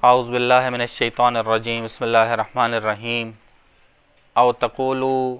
اعوذ باللہ من الشیطان الرجیم بسم اللہ الرحمن الرحیم او تقولوا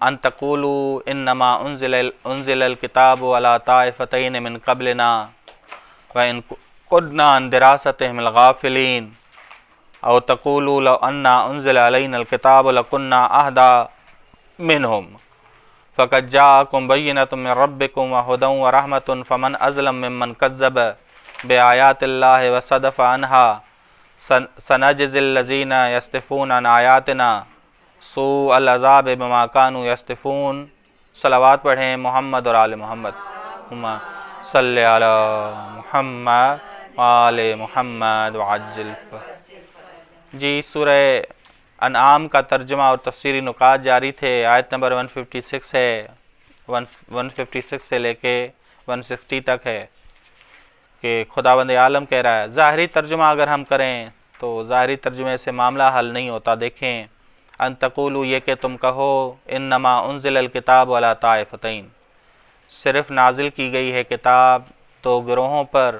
ان تقولوا انما انزل الكتاب على طائفتین من قبلنا وان كنا عن دراستهم الغافلین او تقولوا لو انا انزل علینا الكتاب لكنا اهدى منهم فقد جاءكم بینۃ من ربکم وہدی ورحمۃ فمن اظلم ممن کذب بآیات اللہ وصدف عنها سنجزی الذین یصدفون عن آیاتنا سوء العذاب بما كانوا یصدفون۔ صلوات پڑھیں محمد اور آل محمد، اللہم صلی علی محمد وآل محمد وعجل جی سورہ انعام کا ترجمہ اور تفسیری نکات جاری تھے۔ آیت نمبر 156 ہے، 156 سے لے کے 160 تک ہے کہ خداوند عالم کہہ رہا ہے۔ ظاہری ترجمہ اگر ہم کریں تو ظاہری ترجمے سے معاملہ حل نہیں ہوتا۔ دیکھیں، ان تقولوا یہ کہ تم کہو، انما انزل الکتاب علی طائفتین، صرف نازل کی گئی ہے کتاب دو گروہوں پر،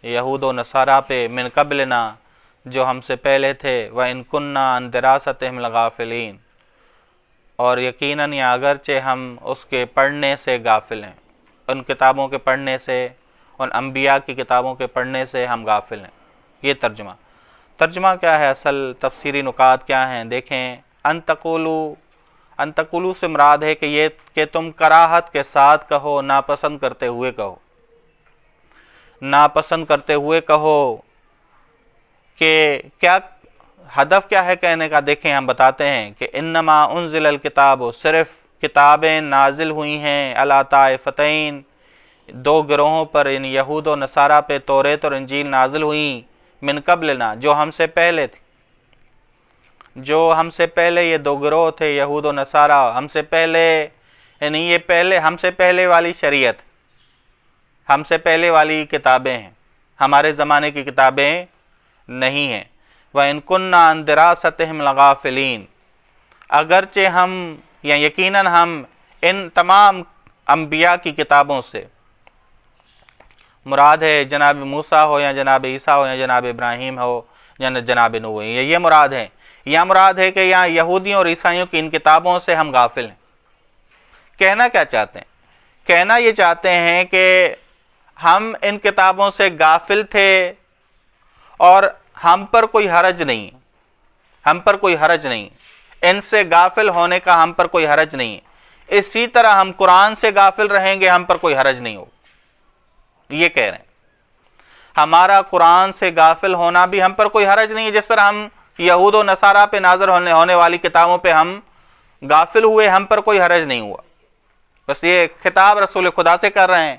یہود و نصارہ پہ، من قبلنا جو ہم سے پہلے تھے، وَإِن كُنَّا عَن دِرَاسَتِهِمْ لَغَافِلِينَ اور یقیناً یا اگرچہ ہم اس کے پڑھنے سے غافل ہیں، ان کتابوں کے پڑھنے سے، ان انبیاء کی کتابوں کے پڑھنے سے ہم غافل ہیں۔ یہ ترجمہ کیا ہے، اصل تفسیری نکات کیا ہیں؟ دیکھیں، ان تقولوا سے مراد ہے کہ یہ کہ تم کراہت کے ساتھ کہو، ناپسند کرتے ہوئے کہو کہ کیا ہدف کیا ہے کہنے کا؟ دیکھیں ہم بتاتے ہیں کہ انما انزل الکتاب، صرف کتابیں نازل ہوئی ہیں، علی طائفتین دو گروہوں پر، ان یہود و نصارہ پہ توریت اور انجیل نازل ہوئیں، من قبلنا جو ہم سے پہلے تھی، جو ہم سے پہلے یہ دو گروہ تھے یہود و نصارہ، ہم سے پہلے، یعنی یہ پہلے ہم سے پہلے والی شریعت، ہم سے پہلے والی کتابیں ہیں، ہمارے زمانے کی کتابیں نہیں ہیں۔ وَإِن كُنَّا عَن دِرَاسَتِهِمْ لَغَافِلِينَ اگرچہ ہم یا یقیناً ہم ان تمام انبیاء کی کتابوں سے، مراد ہے جناب موسیٰ ہو یا جناب عیسیٰ ہو یا جناب ابراہیم ہو یا جناب نوح ہو، یہ مراد ہے، یا مراد ہے کہ یہاں یہودیوں اور عیسائیوں کی ان کتابوں سے ہم غافل ہیں۔ کہنا کیا چاہتے ہیں؟ کہنا یہ چاہتے ہیں کہ ہم ان کتابوں سے غافل تھے اور ہم پر کوئی حرج نہیں، ان سے غافل ہونے کا ہم پر کوئی حرج نہیں، اسی طرح ہم قرآن سے غافل رہیں گے، ہم پر کوئی حرج نہیں ہو۔ یہ کہہ رہے ہیں ہمارا قرآن سے غافل ہونا بھی ہم پر کوئی حرج نہیں ہے، جس طرح ہم یہود و نصارہ پہ نازل ہونے والی کتابوں پہ ہم غافل ہوئے، ہم پر کوئی حرج نہیں ہوا۔ بس یہ خطاب رسول خدا سے کر رہے ہیں،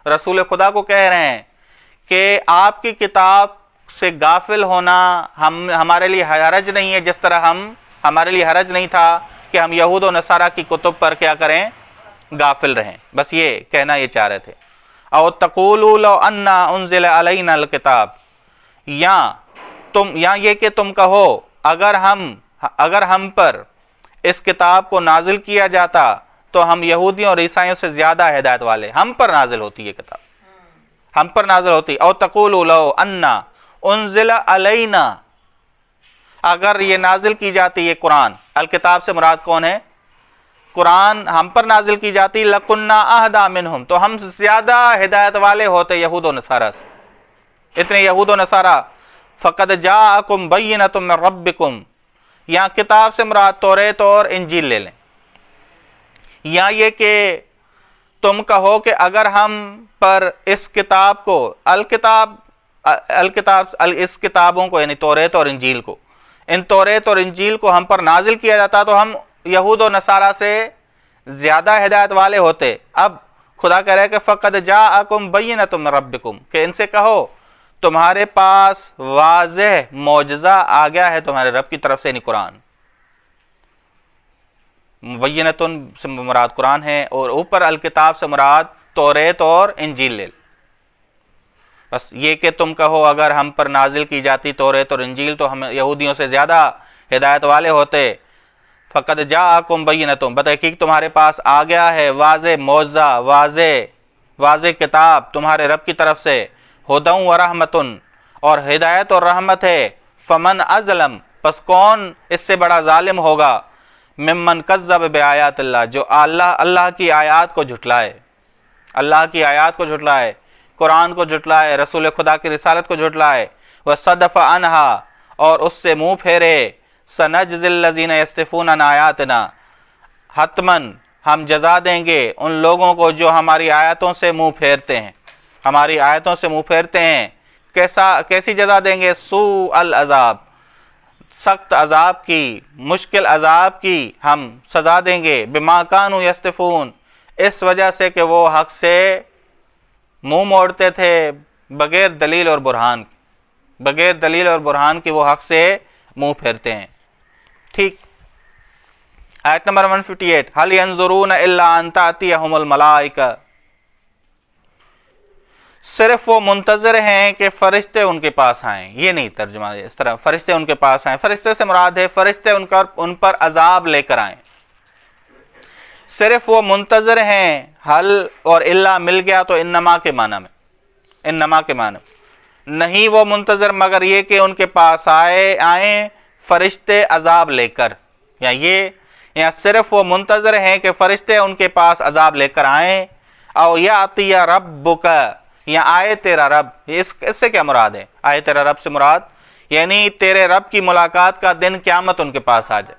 رسول خدا کو کہہ رہے ہیں کہ آپ کی کتاب سے غافل ہونا ہمارے لیے حرج نہیں ہے، جس طرح ہمارے لیے حرج نہیں تھا کہ ہم یہود و نصارہ کی کتب پر کیا کریں، غافل رہیں۔ بس یہ کہنا یہ چاہ رہے تھے۔ او تقولوا لو انا انزل علینا الکتاب، یا یہ کہ تم کہو اگر ہم پر اس کتاب کو نازل کیا جاتا تو ہم یہودیوں اور عیسائیوں سے زیادہ ہدایت والے، ہم پر نازل ہوتی یہ کتاب، ہم پر نازل ہوتی۔ او تقولوا لو انا انزل علینا، اگر یہ نازل کی جاتی یہ قرآن، الکتاب سے مراد کون ہے؟ قرآن ہم پر نازل کی جاتی، لَكُنَّا أَهْدَىٰ مِنْهُمْ تو ہم زیادہ ہدایت والے ہوتے یہود و نصارہ سے۔ اتنے یہود و نصارہ، فَقَدْ جَاءَكُمْ بَيِّنَةٌ مِّن رَبِّكُمْ، یہاں کتاب سے مراد توریت اور انجیل لے لیں، یا یہ کہ تم کہو کہ اگر ہم پر اس کتاب کو، اس کتابوں کو یعنی توریت اور انجیل کو، ان توریت اور انجیل کو ہم پر نازل کیا جاتا تو ہم یہود و نصارہ سے زیادہ ہدایت والے ہوتے۔ اب خدا کہہ رہا ہے کہ فقد جاءکم بینۃ من ربکم، کہ ان سے کہو تمہارے پاس واضح معجزہ آ گیا ہے تمہارے رب کی طرف سے، یعنی قرآن۔ بینۃ سے مراد قرآن ہے، اور اوپر الکتاب سے مراد توریت اور انجیل لے۔ بس یہ کہ تم کہو اگر ہم پر نازل کی جاتی توریت اور انجیل تو ہم یہودیوں سے زیادہ ہدایت والے ہوتے۔ فقد جاءکم بینۃ، بتحقیق تمہارے پاس آ گیا ہے واضح معجزہ، واضح کتاب تمہارے رب کی طرف سے، ہدی و رحمۃ، اور ہدایت اور رحمت ہے. فمن ازلم، پس کون اس سے بڑا ظالم ہوگا، ممن کذب بآیات اللہ، جو اللہ کی آیات کو جھٹلائے، اللہ کی آیات کو جھٹلائے، قرآن کو جھٹلائے، رسول خدا کی رسالت کو جھٹلائے. وصدف عنہا، اور اس سے منہ پھیرے. سنجزی الذین یصدفون عن آیاتنا، حتماً ہم جزا دیں گے ان لوگوں کو جو ہماری آیتوں سے منہ پھیرتے ہیں، ہماری آیتوں سے منہ پھیرتے ہیں. کیسی جزا دیں گے؟ سوء العذاب، سخت عذاب کی، مشکل عذاب کی ہم سزا دیں گے. بما کانوا یصدفون، اس وجہ سے کہ وہ حق سے منہ موڑتے تھے بغیر دلیل اور برہان، بغیر دلیل اور برہان کی وہ حق سے منہ پھیرتے ہیں. ٹھیک. آیت نمبر 158، هل ينظرون الا ان تأتيهم الملائکہ، صرف وہ منتظر ہیں کہ فرشتے ان کے پاس آئیں. یہ نہیں ترجمہ اس طرح فرشتے ان کے پاس آئیں، فرشتے سے مراد ہے فرشتے ان پر عذاب لے کر آئیں. صرف وہ منتظر ہیں، حل اور الا مل گیا تو انما کے معنی میں، انما کے معنی میں. نہیں وہ منتظر مگر یہ کہ ان کے پاس آئیں فرشتے عذاب لے کر، یا صرف وہ منتظر ہیں کہ فرشتے ان کے پاس عذاب لے کر آئیں. او یاتی ربک، یا آئے تیرا رب. اس سے کیا مراد ہے؟ آئے تیرا رب سے مراد یعنی تیرے رب کی ملاقات کا دن قیامت ان کے پاس آ جائے.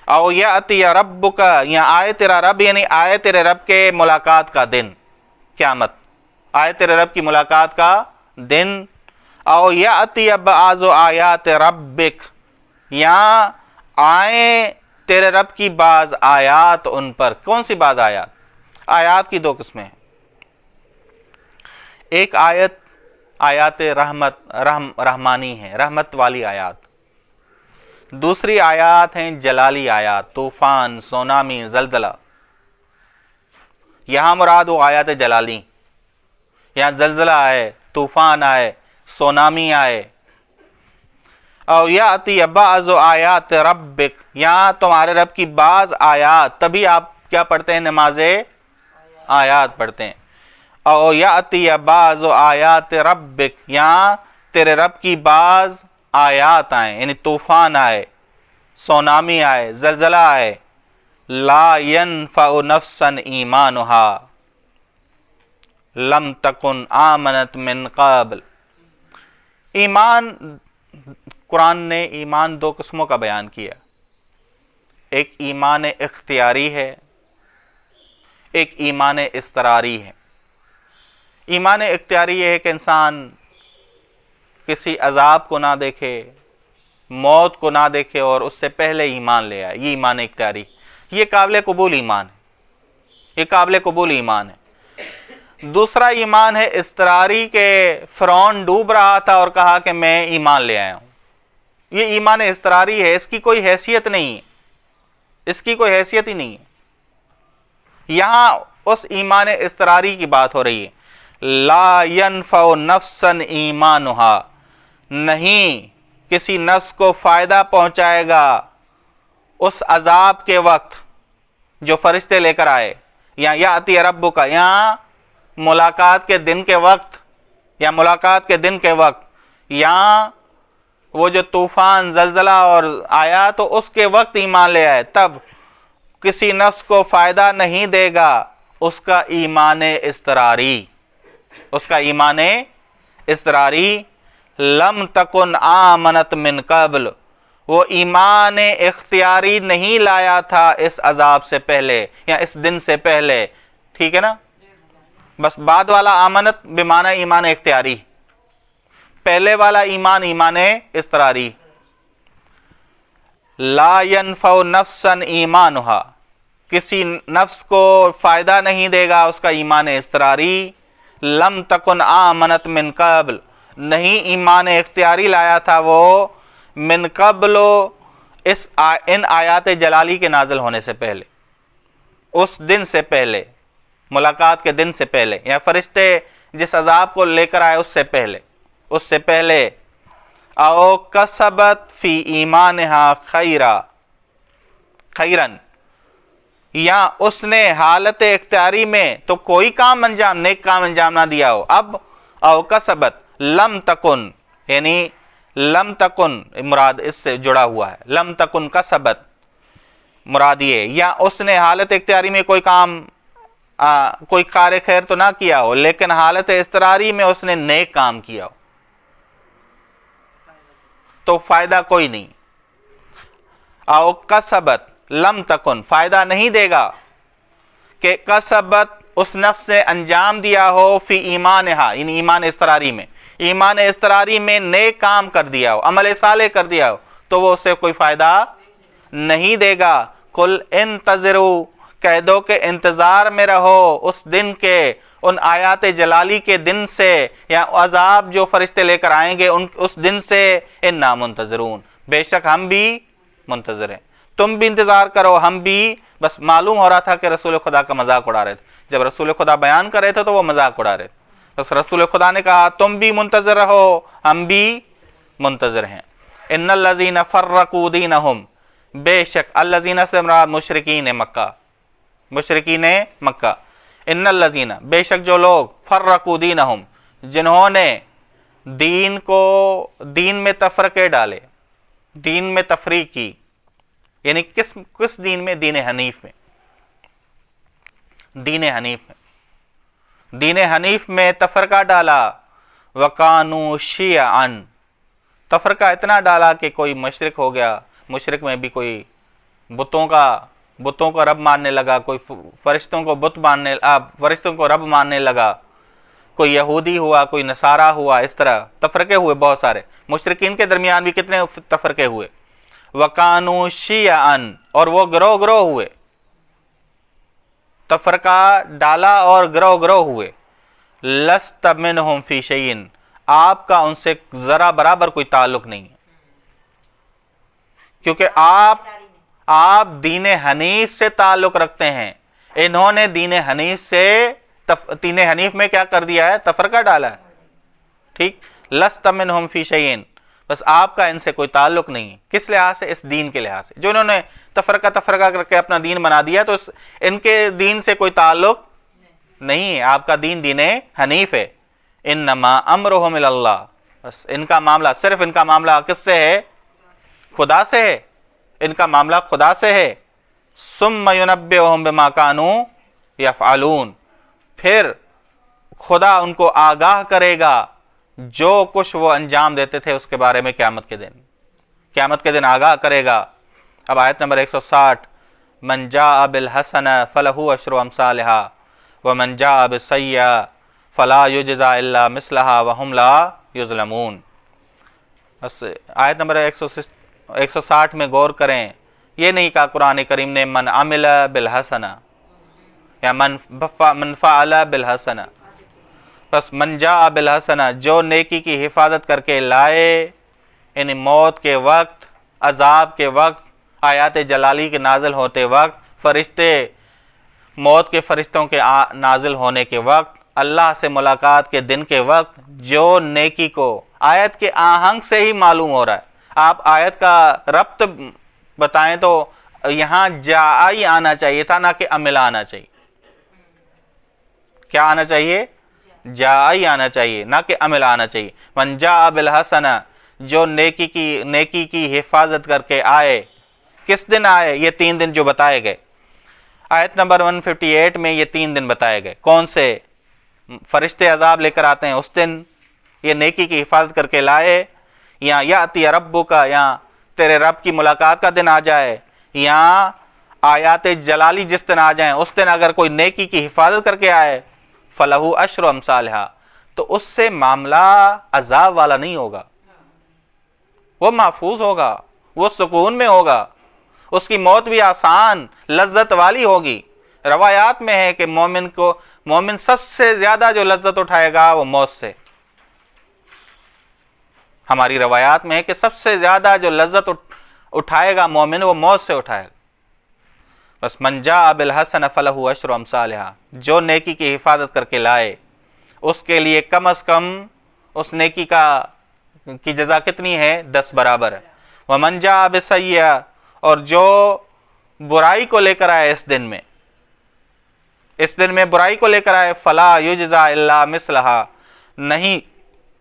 او یاتی ربک، یا آئے تیرا رب یعنی آئے تیرے رب کے ملاقات کا دن قیامت، آئے تیرے رب کی ملاقات کا دن. او یاتی بعض آیات ربک، یا آئیں تیرے رب کی بعض آیات ان پر. کون سی بعض آیات؟ آیات کی دو قسمیں ہیں. ایک آیات رحمانی ہیں، رحمت والی آیات. دوسری آیات ہیں جلالی آیات، طوفان، سونامی، زلزلہ. یہاں مراد وہ آیات جلالی، یہاں زلزلہ آئے، طوفان آئے، سونامی آئے. او یاتی بعض آیات ربک، یہاں تمہارے رب کی بعض آیات. تبھی آپ کیا پڑھتے ہیں؟ نماز آیات پڑھتے ہیں. او یاتی بعض آیات ربک، یہاں تیرے رب کی بعض آیات آئیں یعنی طوفان آئے، سونامی آئے، زلزلہ آئے. لا ينفع نفسا ایمانها لم تکن آمنت من قبل. ایمان، قرآن نے ایمان دو قسموں کا بیان کیا. ایک ایمان اختیاری ہے، ایک ایمان اضطراری ہے. ایمان اختیاری یہ ہے کہ انسان کسی عذاب کو نہ دیکھے، موت کو نہ دیکھے اور اس سے پہلے ایمان لے آئے. یہ ایمان اختیاری، یہ قابل قبول ایمان ہے، یہ قابل قبول ایمان ہے. دوسرا ایمان ہے اضطراری کہ فرعون ڈوب رہا تھا اور کہا کہ میں ایمان لے آیا ہوں. یہ ایمان اضطراری ہے، اس کی کوئی حیثیت نہیں ہے، اس کی کوئی حیثیت ہی نہیں ہے. یہاں اس ایمان اضطراری کی بات ہو رہی ہے. لا ينفع نفسا ایمانها، نہیں کسی نفس کو فائدہ پہنچائے گا اس عذاب کے وقت جو فرشتے لے کر آئے. یا یاتی ربک، یہاں ملاقات کے دن کے وقت، یا ملاقات کے دن کے وقت، یہاں وہ جو طوفان، زلزلہ اور آیا تو اس کے وقت ایمان لے آئے. تب کسی نفس کو فائدہ نہیں دے گا اس کا ایمان اضطراری، اس کا ایمان اضطراری. لم تکن آمنت من قبل، وہ ایمان اختیاری نہیں لایا تھا اس عذاب سے پہلے یا اس دن سے پہلے. ٹھیک ہے نا؟ بس بعد والا آمنت بمعنی ایمان اختیاری، پہلے والا ایمان ایمان اضطراری. لا ينفع نفسا ایمانها، کسی نفس کو فائدہ نہیں دے گا اس کا ایمان اضطراری. لم تکن آمنت من قبل، نہیں ایمان اختیاری لایا تھا وہ من قبل، ان آیات جلالی کے نازل ہونے سے پہلے، اس دن سے پہلے، ملاقات کے دن سے پہلے، یا فرشتے جس عذاب کو لے کر آئے اس سے پہلے، اس سے پہلے. او کسبت فی ایمانہا خیرن، یا اس نے حالت اختیاری میں تو کوئی کام انجام، نیک کام انجام نہ دیا ہو. اب او کسبت لم تکن، یعنی لم تکن مراد اس سے جڑا ہوا ہے، لم تکن کسبت مراد یہ، یا اس نے حالت اختیاری میں کوئی کام کوئی کار خیر تو نہ کیا ہو، لیکن حالت اضطراری میں اس نے نیک کام کیا ہو تو فائدہ کوئی نہیں۔ او کسبت لم تکن، فائدہ نہیں دے گا کہ کسبت اس نفس نے انجام دیا ہو فی ایمانہا، یعنی ایمان اضطراری میں، ایمان اضطراری میں نیک کام کر دیا ہو، عمل صالح کر دیا ہو تو وہ اسے کوئی فائدہ نہیں دے گا۔ قل انتظروا، کہہ دو کہ انتظار میں رہو اس دن کے، ان آیات جلالی کے دن سے، یا عذاب جو فرشتے لے کر آئیں گے اس دن سے، انا منتظرون، بے شک ہم بھی منتظر ہیں، تم بھی انتظار کرو ہم بھی۔ بس معلوم ہو رہا تھا کہ رسول خدا کا مذاق اڑا رہے تھے، جب رسول خدا بیان کر رہے تھے تو وہ مذاق اڑا رہے تھے، بس رسول خدا نے کہا تم بھی منتظر رہو ہم بھی منتظر ہیں۔ ان الذین فرقوا دینہم، بے شک الذین سے مراد مشرکین مکہ، مشرکین مکہ، ان الذین، بے شک جو لوگ فرقوا دینہم، جنہوں نے دین کو، دین میں تفرقے ڈالے، دین میں تفریق کی، یعنی کس دین میں؟ دین حنیف میں، دین حنیف میں، دین حنیف میں تفرقہ ڈالا۔ وَقَانُوا شِيَعًا، تفرقہ اتنا ڈالا کہ کوئی مشرک ہو گیا، مشرک میں بھی کوئی بتوں کو رب ماننے لگا، کوئی فرشتوں کو فرشتوں کو رب ماننے لگا، کوئی یہودی ہوا، کوئی نصارہ ہوا، اس طرح تفرقے ہوئے بہت سارے۔ مشرکین کے درمیان بھی کتنے تفرقے ہوئے۔ وَقَانُوا شِيَعًا، اور وہ گروہ گروہ ہوئے، تفرقہ ڈالا اور گروہ گروہ ہوئے۔ لَسْتَ مِنْهُمْ فِي شَيْءٍ، آپ کا ان سے ذرا برابر کوئی تعلق نہیں ہے، کیونکہ آپ دین حنیف سے تعلق رکھتے ہیں، انہوں نے دین حنیف میں کیا کر دیا ہے؟ تفرقہ ڈالا ہے، ٹھیک۔ لَسْتَ مِنْهُمْ فِي شَيْءٍ، بس آپ کا ان سے کوئی تعلق نہیں ہے، کس لحاظ سے؟ اس دین کے لحاظ سے، جو انہوں نے تفرقہ کر کے اپنا دین بنا دیا تو ان کے دین سے کوئی تعلق نہیں ہے، آپ کا دین دین حنیف ہے۔ انما امرهم الی اللہ، بس ان کا معاملہ، صرف ان کا معاملہ کس سے ہے؟ خدا سے ہے، ان کا معاملہ خدا سے ہے۔ ثم ینبئهم بما كانوا یفعلون، پھر خدا ان کو آگاہ کرے گا جو کچھ وہ انجام دیتے تھے اس کے بارے میں قیامت کے دن آگاہ کرے گا۔ اب آیت نمبر 160، من جاء بالحسنہ فلہ عشر امثالہا ومن جاء بالسیئۃ فلا یجزی الا مثلہا وہم لا یظلمون۔ بس آیت نمبر 160 میں غور کریں، یہ نہیں کہا قرآن کریم نے من عمل بالحسنہ یا من فعل بالحسنہ، بس من جاء بالحسنہ، جو نیکی کی حفاظت کر کے لائے، یعنی موت کے وقت، عذاب کے وقت، آیات جلالی کے نازل ہوتے وقت، فرشتے، موت کے فرشتوں کے نازل ہونے کے وقت، اللہ سے ملاقات کے دن کے وقت، جو نیکی کو، آیت کے آہنگ سے ہی معلوم ہو رہا ہے، آپ آیت کا ربط بتائیں تو یہاں جائی آنا چاہیے تھا، نہ کہ عمل آنا چاہیے۔ کیا آنا چاہیے؟ جائی آنا چاہیے، نہ کہ عمل آنا چاہیے۔ من جاء بالحسنہ، جو نیکی کی حفاظت کر کے آئے، کس دن آئے؟ یہ 3 دن جو بتائے گئے آیت نمبر 158 میں، یہ 3 دن بتائے گئے۔ کون سے؟ فرشتے عذاب لے کر آتے ہیں اس دن، یہ نیکی کی حفاظت کر کے لائے، یا یاتی ربک، یا تیرے رب کی ملاقات کا دن آ جائے، یا آیات جلالی جس دن آ جائیں اس دن اگر کوئی نیکی کی حفاظت کر کے آئے، فلہ عشر امثالہا، تو اس سے معاملہ عذاب والا نہیں ہوگا، وہ محفوظ ہوگا، وہ سکون میں ہوگا، اس کی موت بھی آسان لذت والی ہوگی۔ روایات میں ہے کہ مومن سب سے زیادہ جو لذت اٹھائے گا وہ موت سے، ہماری روایات میں ہے کہ سب سے زیادہ جو لذت اٹھائے گا مومن وہ موت سے اٹھائے گا۔ بس من جاء بالحسنہ فلہ عشر امثالہا، جو نیکی کی حفاظت کر کے لائے اس کے لیے کم از کم اس نیکی کی جزا کتنی ہے؟ 10 برابر ہے۔ ومن جاء بالسیئۃ، اور جو برائی کو لے کر آئے اس دن میں برائی کو لے کر آئے، فلا یجزی الا مثلہا، نہیں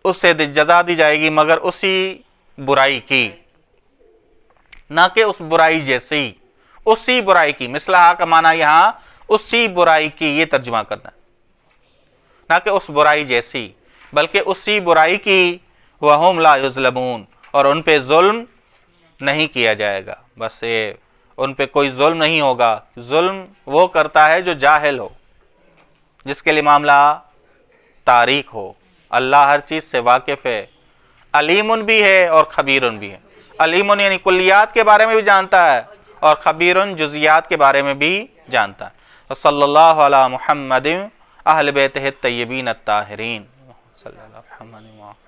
اسے جزا دی جائے گی مگر اسی برائی کی، نہ کہ اس برائی جیسی، اسی برائی کی. مثلہا کا معنی یہاں اسی برائی کی، یہ ترجمہ کرنا، نہ کہ اس برائی جیسی بلکہ اسی برائی کی. وَهُمْ لَا يُظْلَمُونَ، اور ان پہ ظلم نہیں کیا جائے گا. بس یہ ان پہ کوئی ظلم نہیں ہوگا. ظلم وہ کرتا ہے جو جاہل ہو، جس کے لیے معاملہ تاریک ہو. اللہ ہر چیز سے واقف ہے، علیمٌ بھی ہے اور خبیرٌ بھی ہے. علیمٌ یعنی کلیات کے بارے میں بھی جانتا ہے، اور خبیرٌ جزیات کے بارے میں بھی جانتا ہے. صلی اللہ علی محمد اہل بیتہ الطیبین الطاہرین. صلی اللہ علیہ وسلم.